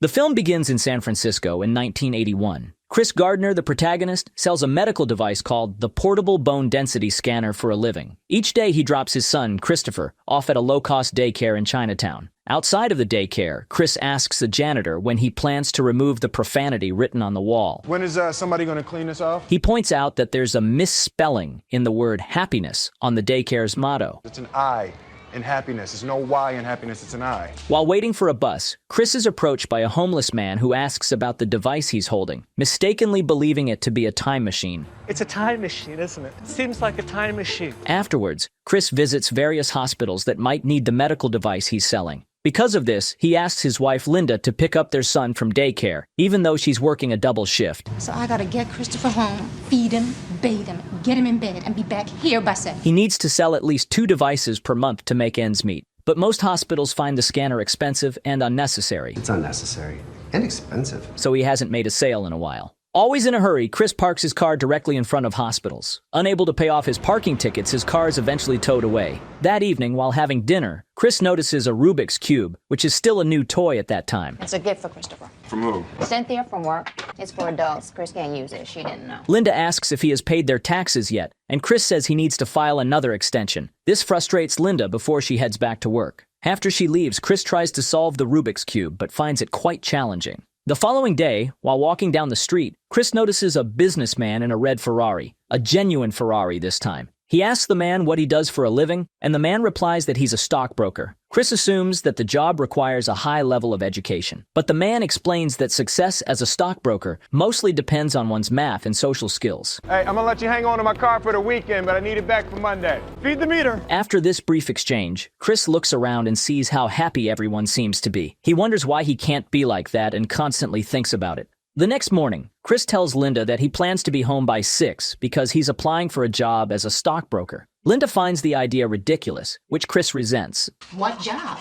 The film begins in San Francisco in 1981. Chris Gardner, the protagonist, sells a medical device called the Portable Bone Density Scanner for a living. Each day he drops his son, Christopher, off at a low-cost daycare in Chinatown. Outside of the daycare, Chris asks the janitor when he plans to remove the profanity written on the wall. When is somebody going to clean this off? He points out that there's a misspelling in the word happiness on the daycare's motto. It's an I in happiness. There's no Y in happiness, it's an I. While waiting for a bus, Chris is approached by a homeless man who asks about the device he's holding, mistakenly believing it to be a time machine. It's a time machine, isn't it? It seems like a time machine. Afterwards, Chris visits various hospitals that might need the medical device he's selling. Because of this, he asks his wife Linda to pick up their son from daycare, even though she's working a double shift. So I gotta get Christopher home, feed him, bathe him, get him in bed, and be back here by 7. He needs to sell at least 2 devices per month to make ends meet. But most hospitals find the scanner expensive and unnecessary. It's unnecessary and expensive. So he hasn't made a sale in a while. Always in a hurry, Chris parks his car directly in front of hospitals. Unable to pay off his parking tickets, his car is eventually towed away. That evening, while having dinner, Chris notices a Rubiks Cube, which is still a new toy at that time. It's a gift for Christopher. From who? Cynthia from work. It's for adults. Chris can't use it. She didn't know. Linda asks if he has paid their taxes yet, and Chris says he needs to file another extension. This frustrates Linda before she heads back to work. After she leaves, Chris tries to solve the Rubiks Cube, but finds it quite challenging. The following day, while walking down the street, Chris notices a businessman in a red Ferrari, a genuine Ferrari this time. He asks the man what he does for a living, and the man replies that he's a stockbroker. Chris assumes that the job requires a high level of education, but the man explains that success as a stockbroker mostly depends on one's math and social skills. Hey, I'm gonna let you hang on to my car for the weekend, but I need it back for Monday. Feed the meter. After this brief exchange, Chris looks around and sees how happy everyone seems to be. He wonders why he can't be like that and constantly thinks about it. The next morning, Chris tells Linda that he plans to be home by 6 because he's applying for a job as a stockbroker. Linda finds the idea ridiculous, which Chris resents. What job?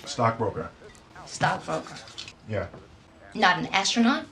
Stockbroker. Stockbroker. Yeah. Not an astronaut?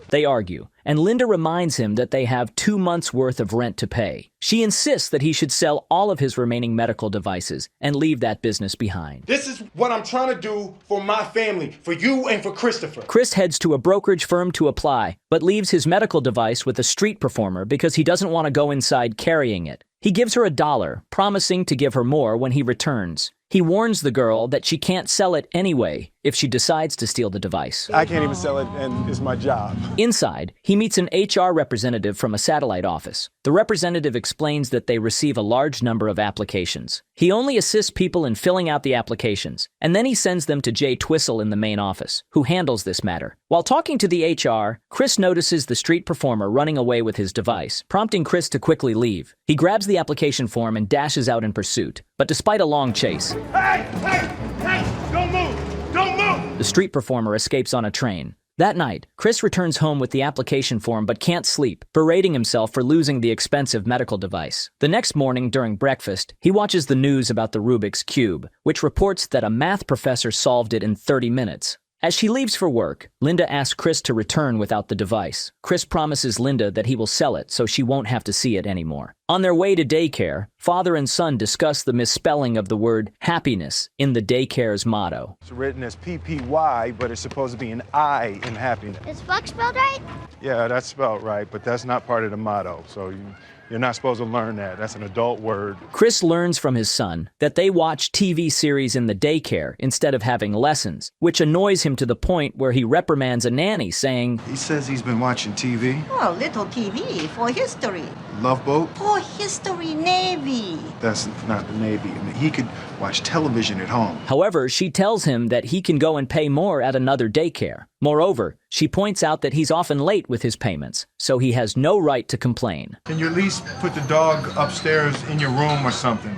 They argue, and Linda reminds him that they have 2 months' worth of rent to pay. She insists that he should sell all of his remaining medical devices and leave that business behind. This is what I'm trying to do for my family, for you and for Christopher. Chris heads to a brokerage firm to apply, but leaves his medical device with a street performer because he doesn't want to go inside carrying it. He gives her $1, promising to give her more when he returns. He warns the girl that she can't sell it anyway if she decides to steal the device. I can't even sell it, and it's my job. Inside, he meets an HR representative from a satellite office. The representative explains that they receive a large number of applications. He only assists people in filling out the applications, and then he sends them to Twistle in the main office, who handles this matter. While talking to the HR, Chris notices the street performer running away with his device, prompting Chris to quickly leave. He grabs the application form and dashes out in pursuit, but despite a long chase, Hey, don't move, don't move. the street performer escapes on a train. That night, Chris returns home with the application form but can't sleep, berating himself for losing the expensive medical device. The next morning, during breakfast, he watches the news about the Rubiks Cube, which reports that a math professor solved it in 30 minutes. As she leaves for work, Linda asks Chris to return without the device. Chris promises Linda that he will sell it so she won't have to see it anymore. On their way to daycare, father and son discuss the misspelling of the word happiness in the daycare's motto. It's written as PPY, but it's supposed to be an I in happiness. Is fuck spelled right? Yeah, that's spelled right, but that's not part of the motto, so you're not supposed to learn that. That's an adult word. Chris learns from his son that they watch TV series in the daycare instead of having lessons, which annoys him to the point where he reprimands a nanny, saying, He says he's been watching TV. Oh, little TV for history. Love Boat? For history, Navy. That's not the Navy. I mean, he could watch television at home. However, she tells him that he can go and pay more at another daycare. Moreover, she points out that he's often late with his payments, so he has no right to complain. Can you at least put the dog upstairs in your room or something?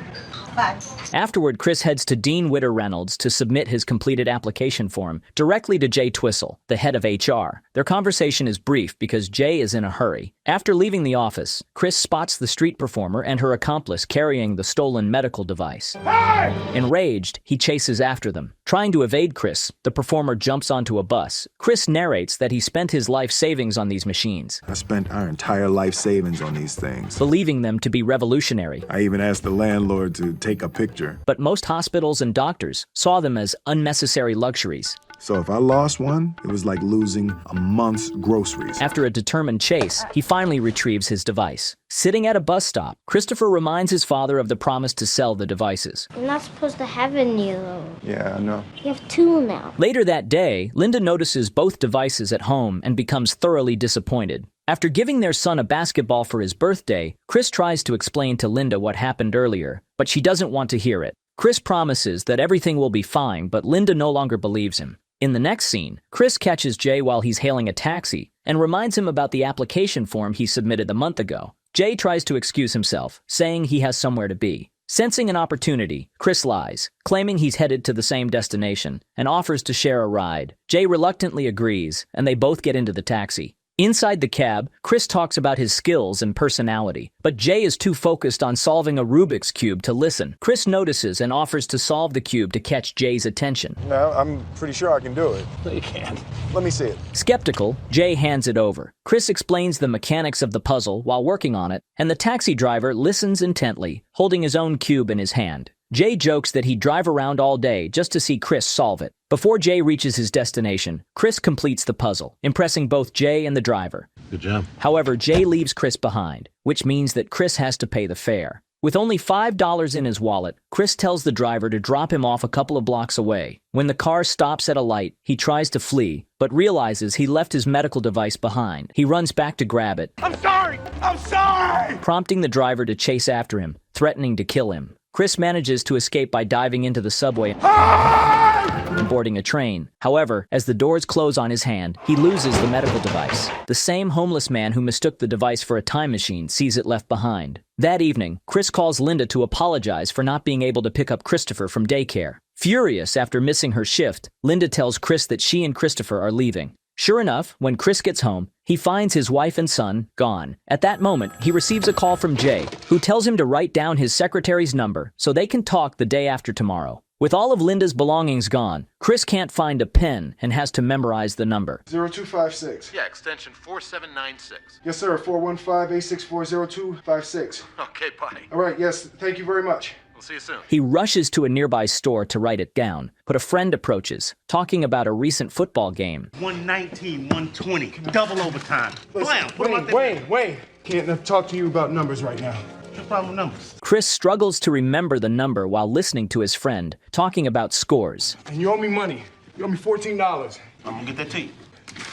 But Afterward, Chris heads to Dean Witter Reynolds to submit his completed application form directly to Jay Twistle, the head of HR. Their conversation is brief because Jay is in a hurry. After leaving the office, Chris spots the street performer and her accomplice carrying the stolen medical device. Hey! Enraged, he chases after them. Trying to evade Chris, the performer jumps onto a bus. Chris narrates that he spent his life savings on these machines, I spent our entire life savings on these things. believing them to be revolutionary. I even asked the landlord to take a picture. But most hospitals and doctors saw them as unnecessary luxuries. So if I lost one, it was like losing a month's groceries. After a determined chase, he finally retrieves his device. Sitting at a bus stop, Christopher reminds his father of the promise to sell the devices. You're not supposed to have any of those. Yeah, I know. You have 2 now. Later that day, Linda notices both devices at home and becomes thoroughly disappointed. After giving their son a basketball for his birthday, Chris tries to explain to Linda what happened earlier, but she doesn't want to hear it. Chris promises that everything will be fine, but Linda no longer believes him. In the next scene, Chris catches Jay while he's hailing a taxi and reminds him about the application form he submitted a month ago. Jay tries to excuse himself, saying he has somewhere to be. Sensing an opportunity, Chris lies, claiming he's headed to the same destination, and offers to share a ride. Jay reluctantly agrees, and they both get into the taxi. Inside the cab, Chris talks about his skills and personality, but Jay is too focused on solving a Rubiks Cube to listen. Chris notices and offers to solve the cube to catch Jay's attention. No, I'm pretty sure I can do it. No, you can't. Let me see it. Skeptical, Jay hands it over. Chris explains the mechanics of the puzzle while working on it, and the taxi driver listens intently, holding his own cube in his hand. Jay jokes that he'd drive around all day just to see Chris solve it. Before Jay reaches his destination, Chris completes the puzzle, impressing both Jay and the driver. Good job. However, Jay leaves Chris behind, which means that Chris has to pay the fare. With only $5 in his wallet, Chris tells the driver to drop him off a couple of blocks away. When the car stops at a light, he tries to flee, but realizes he left his medical device behind. He runs back to grab it. I'm sorry! I'm sorry! Prompting the driver to chase after him, threatening to kill him. Chris manages to escape by diving into the subway and boarding a train. However, as the doors close on his hand, he loses the medical device. The same homeless man who mistook the device for a time machine sees it left behind. That evening, Chris calls Linda to apologize for not being able to pick up Christopher from daycare. Furious after missing her shift, Linda tells Chris that she and Christopher are leaving. Sure enough, when Chris gets home, he finds his wife and son gone. At that moment, he receives a call from Jay, who tells him to write down his secretary's number so they can talk the day after tomorrow. With all of Linda's belongings gone, Chris can't find a pen and has to memorize the number. 0256. Yeah, extension 4796. Yes, sir. 415-864-0256. Okay, bye. All right, yes. Thank you very much. We'll see you soon. He rushes to a nearby store to write it down, but a friend approaches, talking about a recent football game. 119, 120, double overtime. Listen, Blam! Wayne. Can't talk to you about numbers right now. What's your problem with numbers? Chris struggles to remember the number while listening to his friend, talking about scores. And you owe me money. You owe me $14. I'm gonna get that to you.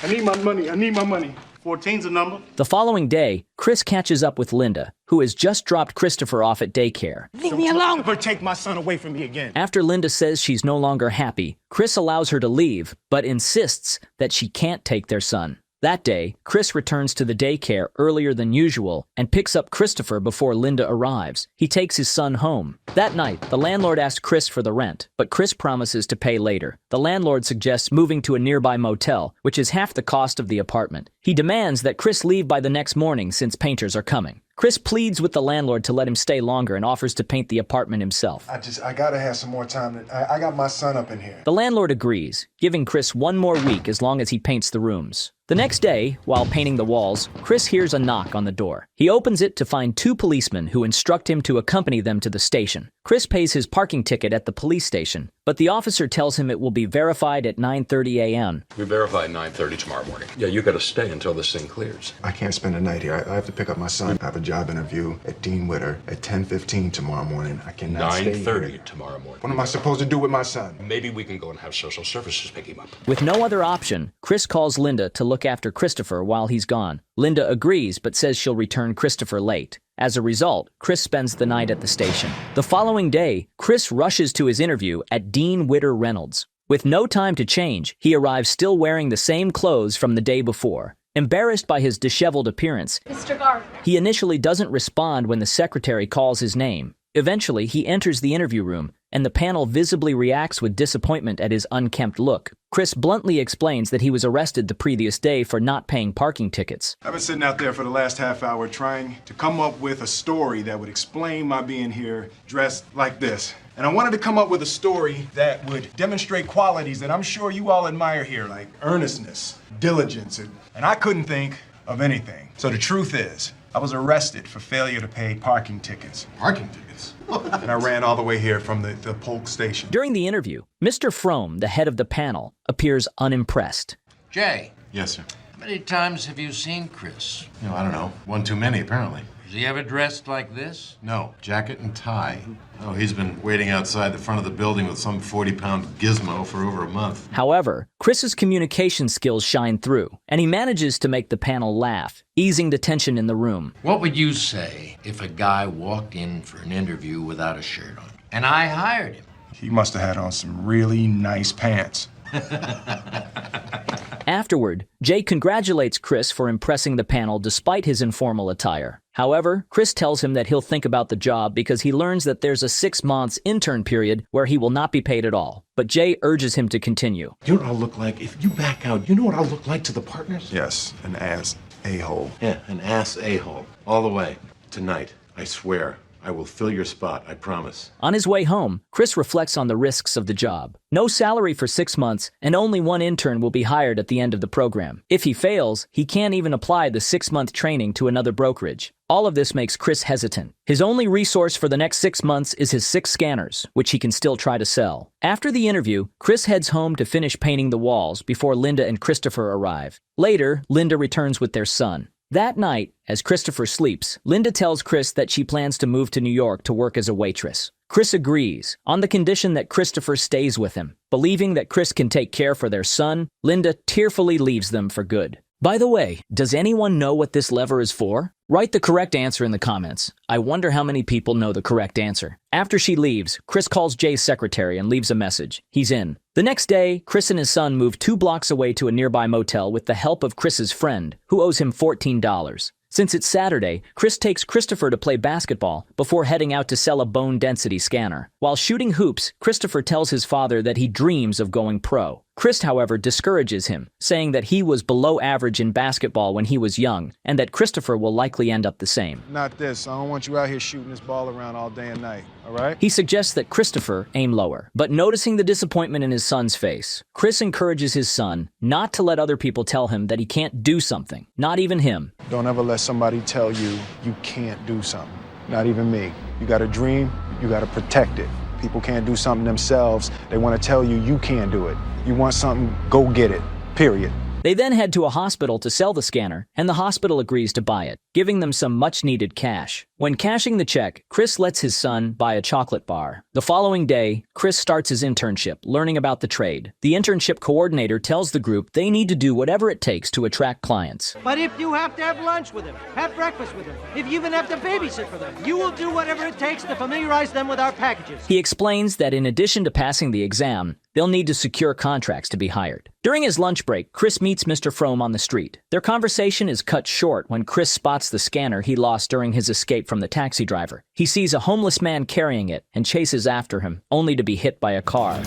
I need my money. 14's a number. The following day, Chris catches up with Linda, who has just dropped Christopher off at daycare. Leave me alone! Ever take my son away from me again. After Linda says she's no longer happy, Chris allows her to leave, but insists that she can't take their son. That day, Chris returns to the daycare earlier than usual and picks up Christopher before Linda arrives. He takes his son home. That night, the landlord asks Chris for the rent, but Chris promises to pay later. The landlord suggests moving to a nearby motel, which is half the cost of the apartment. He demands that Chris leave by the next morning since painters are coming. Chris pleads with the landlord to let him stay longer and offers to paint the apartment himself. I gotta have some more time. I got my son up in here. The landlord agrees, giving Chris one more week as long as he paints the rooms. The next day, while painting the walls, Chris hears a knock on the door. He opens it to find 2 policemen who instruct him to accompany them to the station. Chris pays his parking ticket at the police station, but the officer tells him it will be verified at 9:30 a.m. We verify at 9:30 tomorrow morning. Yeah, you gotta stay until this thing clears. I can't spend the night here. I have to pick up my son. I have a job interview at Dean Witter at 10:15 tomorrow morning. I cannot stay here. 9:30 tomorrow morning. What am I supposed to do with my son? Maybe we can go and have social services pick him up. With no other option, Chris calls Linda to look after Christopher while he's gone. Linda agrees but says she'll return Christopher late. As a result, Chris spends the night at the station. The following day, Chris rushes to his interview at Dean Witter Reynolds. With no time to change, he arrives still wearing the same clothes from the day before. Embarrassed by his disheveled appearance, Mr. Gardner. he initially doesn't respond when the secretary calls his name. Eventually, he enters the interview room, and the panel visibly reacts with disappointment at his unkempt look. Chris bluntly explains that he was arrested the previous day for not paying parking tickets. I've been sitting out there for the last half hour trying to come up with a story that would explain my being here dressed like this. And I wanted to come up with a story that would demonstrate qualities that I'm sure you all admire here, like earnestness, diligence, and I couldn't think of anything. So the truth is, I was arrested for failure to pay parking tickets. Parking tickets? And I ran all the way here from the Polk station. During the interview, Mr. Frohm, the head of the panel, appears unimpressed. Jay. Yes, sir. How many times have you seen Chris? I don't know. One too many, apparently. Is he ever dressed like this? No, jacket and tie. Oh, he's been waiting outside the front of the building with some 40-pound gizmo for over a month. However, Chris's communication skills shine through, and he manages to make the panel laugh, easing the tension in the room. What would you say if a guy walked in for an interview without a shirt on, and I hired him? He must have had on some really nice pants. Afterward, Jay congratulates Chris for impressing the panel despite his informal attire. However, Chris tells him that he'll think about the job because he learns that there's a 6-month intern period where he will not be paid at all. But Jay urges him to continue. You know what I'll look like if you back out? You know what I'll look like to the partners? Yes, an ass a-hole. Yeah, an ass a-hole. All the way. Tonight, I swear, I will fill your spot, I promise. On his way home, Chris reflects on the risks of the job. No salary for 6 months, and only one intern will be hired at the end of the program. If he fails, he can't even apply the 6-month training to another brokerage. All of this makes Chris hesitant. His only resource for the next 6 months is his 6 scanners, which he can still try to sell. After the interview, Chris heads home to finish painting the walls before Linda and Christopher arrive. Later, Linda returns with their son. That night, as Christopher sleeps, Linda tells Chris that she plans to move to New York to work as a waitress. Chris agrees, on the condition that Christopher stays with him. Believing that Chris can take care for their son, Linda tearfully leaves them for good. By the way, does anyone know what this lever is for? Write the correct answer in the comments. I wonder how many people know the correct answer. After she leaves, Chris calls Jay's secretary and leaves a message. He's in. The next day, Chris and his son move 2 blocks away to a nearby motel with the help of Chris's friend, who owes him $14. Since it's Saturday, Chris takes Christopher to play basketball before heading out to sell a bone density scanner. While shooting hoops, Christopher tells his father that he dreams of going pro. Chris, however, discourages him, saying that he was below average in basketball when he was young, and that Christopher will likely end up the same. Not this. I don't want you out here shooting this ball around all day and night, all right? He suggests that Christopher aim lower, but noticing the disappointment in his son's face, Chris encourages his son not to let other people tell him that he can't do something, not even him. Don't ever let somebody tell you you can't do something, not even me. You got a dream, you got to protect it. People can't do something themselves. They want to tell you you can't do it. You want something, go get it, period. They then head to a hospital to sell the scanner, and the hospital agrees to buy it, giving them some much-needed cash. When cashing the check, Chris lets his son buy a chocolate bar. The following day, Chris starts his internship, learning about the trade. The internship coordinator tells the group they need to do whatever it takes to attract clients. But if you have to have lunch with them, have breakfast with them, if you even have to babysit for them, you will do whatever it takes to familiarize them with our packages. He explains that in addition to passing the exam, they'll need to secure contracts to be hired. During his lunch break, Chris meets Mr. Frohm on the street. Their conversation is cut short when Chris spots the scanner he lost during his escape from the taxi driver. He sees a homeless man carrying it and chases after him, only to be hit by a car.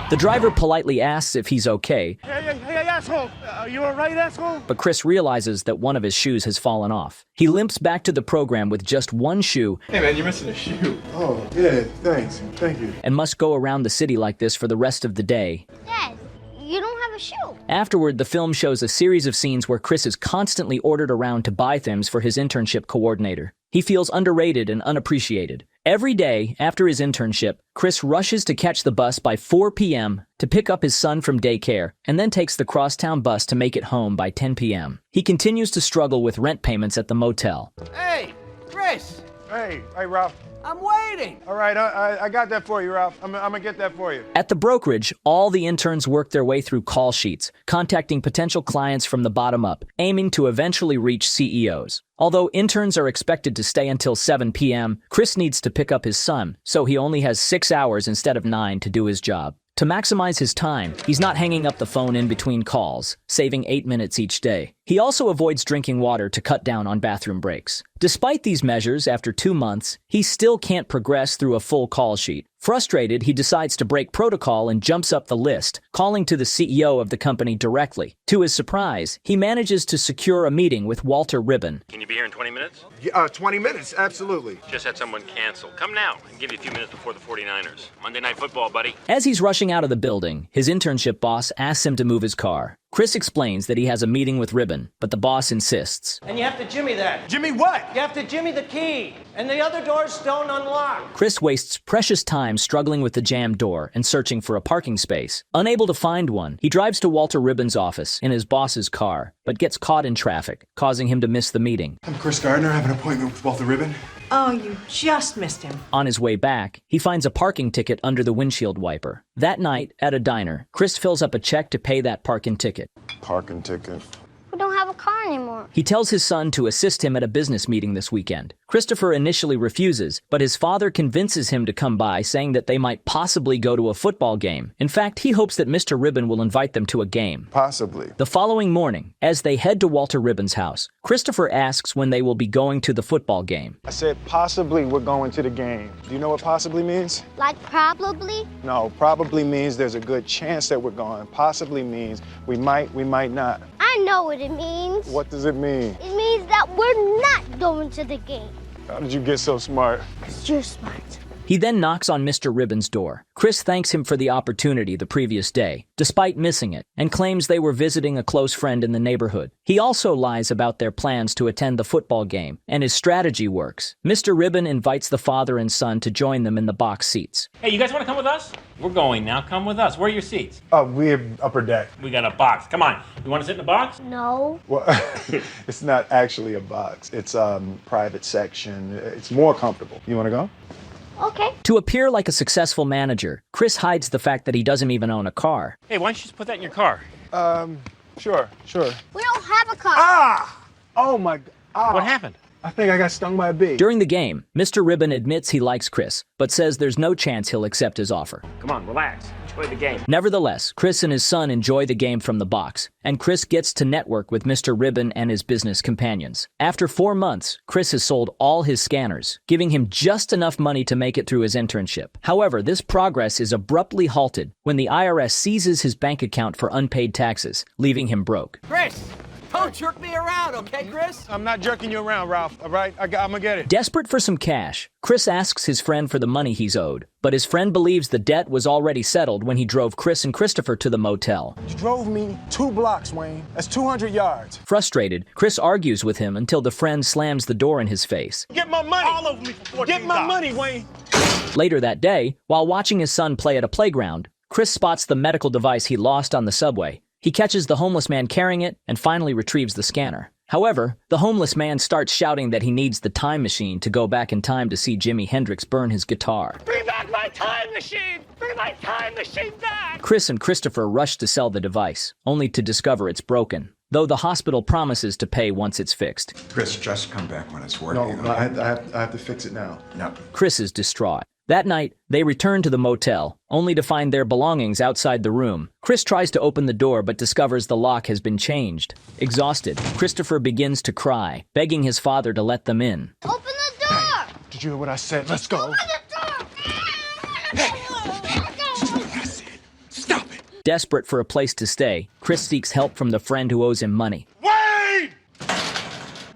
The driver politely asks if he's okay. Hey, asshole! Are you alright, asshole? But Chris realizes that one of his shoes has fallen off. He limps back to the program with just one shoe. Hey man, you're missing a shoe. Oh, yeah, thanks. Thank you. And must go around the city like this for the rest of the day. Dad, you don't have a shoe. Afterward, the film shows a series of scenes where Chris is constantly ordered around to buy things for his internship coordinator. He feels underrated and unappreciated. Every day after his internship, Chris rushes to catch the bus by 4 p.m. to pick up his son from daycare and then takes the crosstown bus to make it home by 10 p.m. He continues to struggle with rent payments at the motel. Hey, Chris! Hey, Ralph. I'm waiting! All right, I got that for you, Ralph. I'm gonna get that for you. At the brokerage, all the interns work their way through call sheets, contacting potential clients from the bottom up, aiming to eventually reach CEOs. Although interns are expected to stay until 7 p.m., Chris needs to pick up his son, so he only has 6 hours instead of 9 to do his job. To maximize his time, he's not hanging up the phone in between calls, saving 8 minutes each day. He also avoids drinking water to cut down on bathroom breaks. Despite these measures, after 2 months, he still can't progress through a full call sheet. Frustrated, he decides to break protocol and jumps up the list, calling to the CEO of the company directly. To his surprise, he manages to secure a meeting with Walter Ribbon. Can you be here in 20 minutes? 20 minutes, absolutely. Just had someone cancel. Come now. I can give you a few minutes before the 49ers. Monday Night Football, buddy. As he's rushing out of the building, his internship boss asks him to move his car. Chris explains that he has a meeting with Ribbon, but the boss insists. And you have to jimmy that. Jimmy what? You have to jimmy the key. And the other doors don't unlock. Chris wastes precious time struggling with the jammed door and searching for a parking space. Unable to find one, he drives to Walter Ribbon's office in his boss's car, but gets caught in traffic, causing him to miss the meeting. I'm Chris Gardner. I have an appointment with Walter Ribbon. Oh, you just missed him. On his way back, he finds a parking ticket under the windshield wiper. That night, at a diner, Chris fills up a check to pay that parking ticket. Parking ticket. We don't have a car anymore. He tells his son to assist him at a business meeting this weekend. Christopher initially refuses, but his father convinces him to come by, saying that they might possibly go to a football game. In fact, he hopes that Mr. Ribbon will invite them to a game. Possibly. The following morning, as they head to Walter Ribbon's house, Christopher asks when they will be going to the football game. I said possibly we're going to the game. Do you know what possibly means? Like probably? No, probably means there's a good chance that we're going. Possibly means we might not. I know what it means. What does it mean? It means that we're not going to the game. How did you get so smart? You're smart. He then knocks on Mr. Ribbon's door. Chris thanks him for the opportunity the previous day, despite missing it, and claims they were visiting a close friend in the neighborhood. He also lies about their plans to attend the football game, and his strategy works. Mr. Ribbon invites the father and son to join them in the box seats. Hey, you guys want to come with us? We're going now. Come with us. Where are your seats? We're upper deck. We got a box. Come on. You want to sit in the box? No. Well, it's not actually a box. It's private section. It's more comfortable. You want to go? Okay. To appear like a successful manager, Chris hides the fact that he doesn't even own a car. Hey, why don't you just put that in your car? Sure. We don't have a car. Ah! Oh my God. What happened? I think I got stung by a bee. During the game, Mr. Ribbon admits he likes Chris, but says there's no chance he'll accept his offer. Come on, relax. Enjoy the game. Nevertheless, Chris and his son enjoy the game from the box, and Chris gets to network with Mr. Ribbon and his business companions. After 4 months, Chris has sold all his scanners, giving him just enough money to make it through his internship. However, this progress is abruptly halted when the IRS seizes his bank account for unpaid taxes, leaving him broke. Chris, don't jerk me around, okay, Chris? I'm not jerking you around, Ralph, all right? I'm gonna get it. Desperate for some cash, Chris asks his friend for the money he's owed, but his friend believes the debt was already settled when he drove Chris and Christopher to the motel. You drove me 2 blocks, Wayne. That's 200 yards. Frustrated, Chris argues with him until the friend slams the door in his face. Get my money. All over me for $14. Get my money, Wayne. Later that day, while watching his son play at a playground, Chris spots the medical device he lost on the subway. He catches the homeless man carrying it and finally retrieves the scanner. However, the homeless man starts shouting that he needs the time machine to go back in time to see Jimi Hendrix burn his guitar. Bring back my time machine. Bring my time machine back. Chris and Christopher rush to sell the device, only to discover it's broken, though the hospital promises to pay once it's fixed. Chris, just come back when it's working. No, I have to fix it now. No. Chris is distraught. That night, they return to the motel, only to find their belongings outside the room. Chris tries to open the door but discovers the lock has been changed. Exhausted, Christopher begins to cry, begging his father to let them in. Open the door. Did you hear what I said? Let's go. Open the door. Stop it. Desperate for a place to stay, Chris seeks help from the friend who owes him money. Wayne!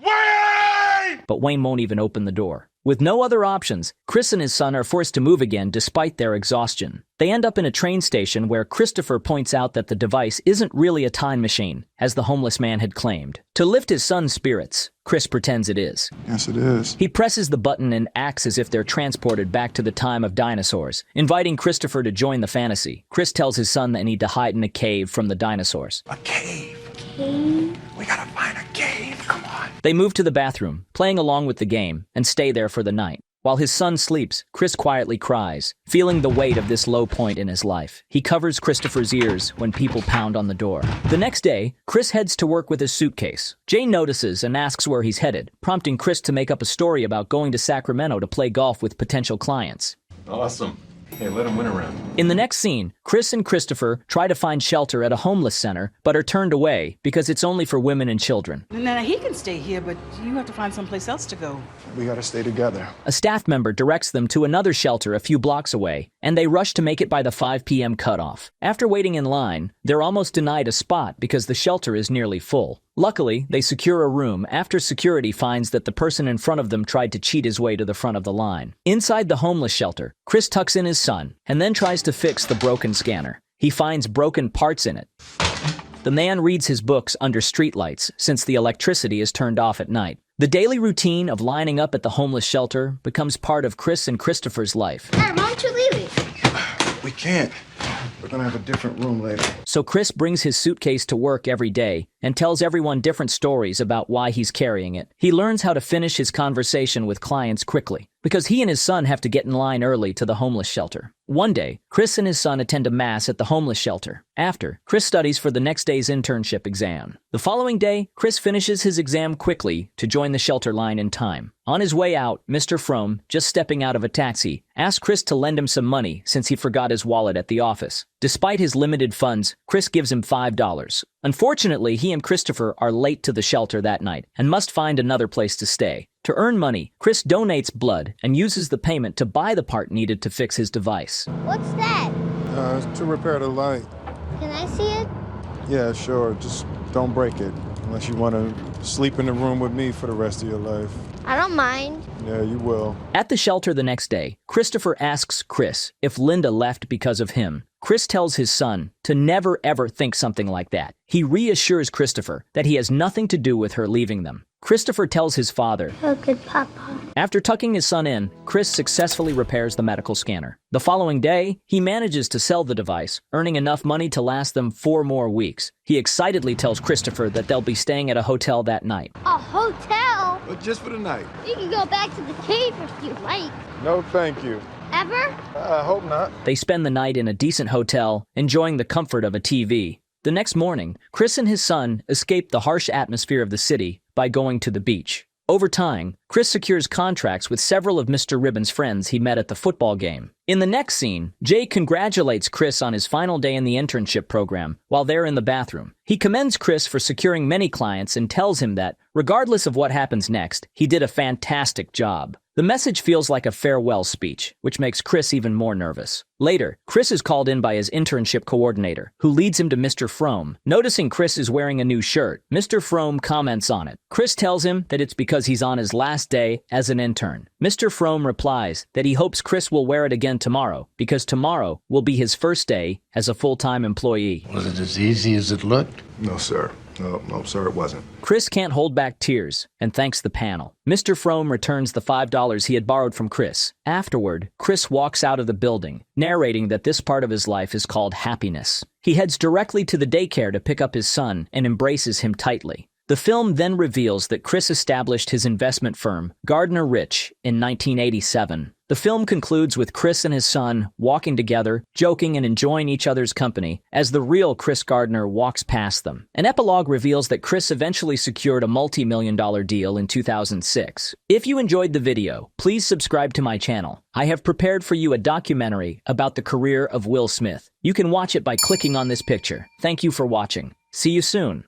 Wayne! But Wayne won't even open the door. With no other options, Chris and his son are forced to move again despite their exhaustion. They end up in a train station where Christopher points out that the device isn't really a time machine, as the homeless man had claimed. To lift his son's spirits, Chris pretends it is. Yes, it is. He presses the button and acts as if they're transported back to the time of dinosaurs, inviting Christopher to join the fantasy. Chris tells his son they need to hide in a cave from the dinosaurs. A cave. Cave? We gotta find a cave. Come on. They move to the bathroom, playing along with the game, and stay there for the night. While his son sleeps, Chris quietly cries, feeling the weight of this low point in his life. He covers Christopher's ears when people pound on the door. The next day, Chris heads to work with his suitcase. Jane notices and asks where he's headed, prompting Chris to make up a story about going to Sacramento to play golf with potential clients. Awesome. Hey, let him win around. In the next scene, Chris and Christopher try to find shelter at a homeless center, but are turned away because it's only for women and children. Now, he can stay here, but you have to find someplace else to go. We gotta stay together. A staff member directs them to another shelter a few blocks away, and they rush to make it by the 5 p.m. cutoff. After waiting in line, they're almost denied a spot because the shelter is nearly full. Luckily, they secure a room after security finds that the person in front of them tried to cheat his way to the front of the line. Inside the homeless shelter, Chris tucks in his son and then tries to fix the broken scanner. He finds broken parts in it. The The man reads his books under streetlights since the electricity is turned off at night. The daily routine of lining up at the homeless shelter becomes part of Chris and Christopher's life. Dad, why don't you leave it? We can't. We're gonna have a different room later. So Chris brings his suitcase to work every day and tells everyone different stories about why he's carrying it. He learns how to finish his conversation with clients quickly because he and his son have to get in line early to the homeless shelter. One day, Chris and his son attend a mass at the homeless shelter. After, Chris studies for the next day's internship exam. The following day, Chris finishes his exam quickly to join the shelter line in time. On his way out, Mr. Frohm, just stepping out of a taxi, asks Chris to lend him some money since he forgot his wallet at the office. Despite his limited funds, Chris gives him $5. Unfortunately, he and Christopher are late to the shelter that night and must find another place to stay. To earn money, Chris donates blood and uses the payment to buy the part needed to fix his device. What's that? To repair the light. Can I see it? Yeah, sure. Just don't break it. Unless you want to sleep in the room with me for the rest of your life. I don't mind. Yeah, you will. At the shelter the next day, Christopher asks Chris if Linda left because of him. Chris tells his son to never ever think something like that. He reassures Christopher that he has nothing to do with her leaving them. Christopher tells his father, Oh, good Papa. After tucking his son in, Chris successfully repairs the medical scanner. The following day, he manages to sell the device, earning enough money to last them 4 more weeks. He excitedly tells Christopher that they'll be staying at a hotel that night. A hotel? But just for the night. You can go back to the cave if you like. No, thank you. Ever? I hope not. They spend the night in a decent hotel, enjoying the comfort of a TV. The next morning, Chris and his son escape the harsh atmosphere of the city by going to the beach. Over time, Chris secures contracts with several of Mr. Ribbon's friends he met at the football game. In the next scene, Jay congratulates Chris on his final day in the internship program while they're in the bathroom. He commends Chris for securing many clients and tells him that, regardless of what happens next, he did a fantastic job. The message feels like a farewell speech, which makes Chris even more nervous. Later, Chris is called in by his internship coordinator, who leads him to Mr. Frohm. Noticing Chris is wearing a new shirt, Mr. Frohm comments on it. Chris tells him that it's because he's on his last day as an intern. Mr. Frohm replies that he hopes Chris will wear it again tomorrow, because tomorrow will be his first day as a full-time employee. Was it as easy as it looked? No, sir. No, sir, it wasn't. Chris can't hold back tears and thanks the panel. Mr. Frohm returns the $5 he had borrowed from Chris. Afterward, Chris walks out of the building, narrating that this part of his life is called happiness. He heads directly to the daycare to pick up his son and embraces him tightly. The film then reveals that Chris established his investment firm, Gardner Rich, in 1987. The film concludes with Chris and his son walking together, joking and enjoying each other's company as the real Chris Gardner walks past them. An epilogue reveals that Chris eventually secured a multi-million-dollar deal in 2006. If you enjoyed the video, please subscribe to my channel. I have prepared for you a documentary about the career of Will Smith. You can watch it by clicking on this picture. Thank you for watching. See you soon.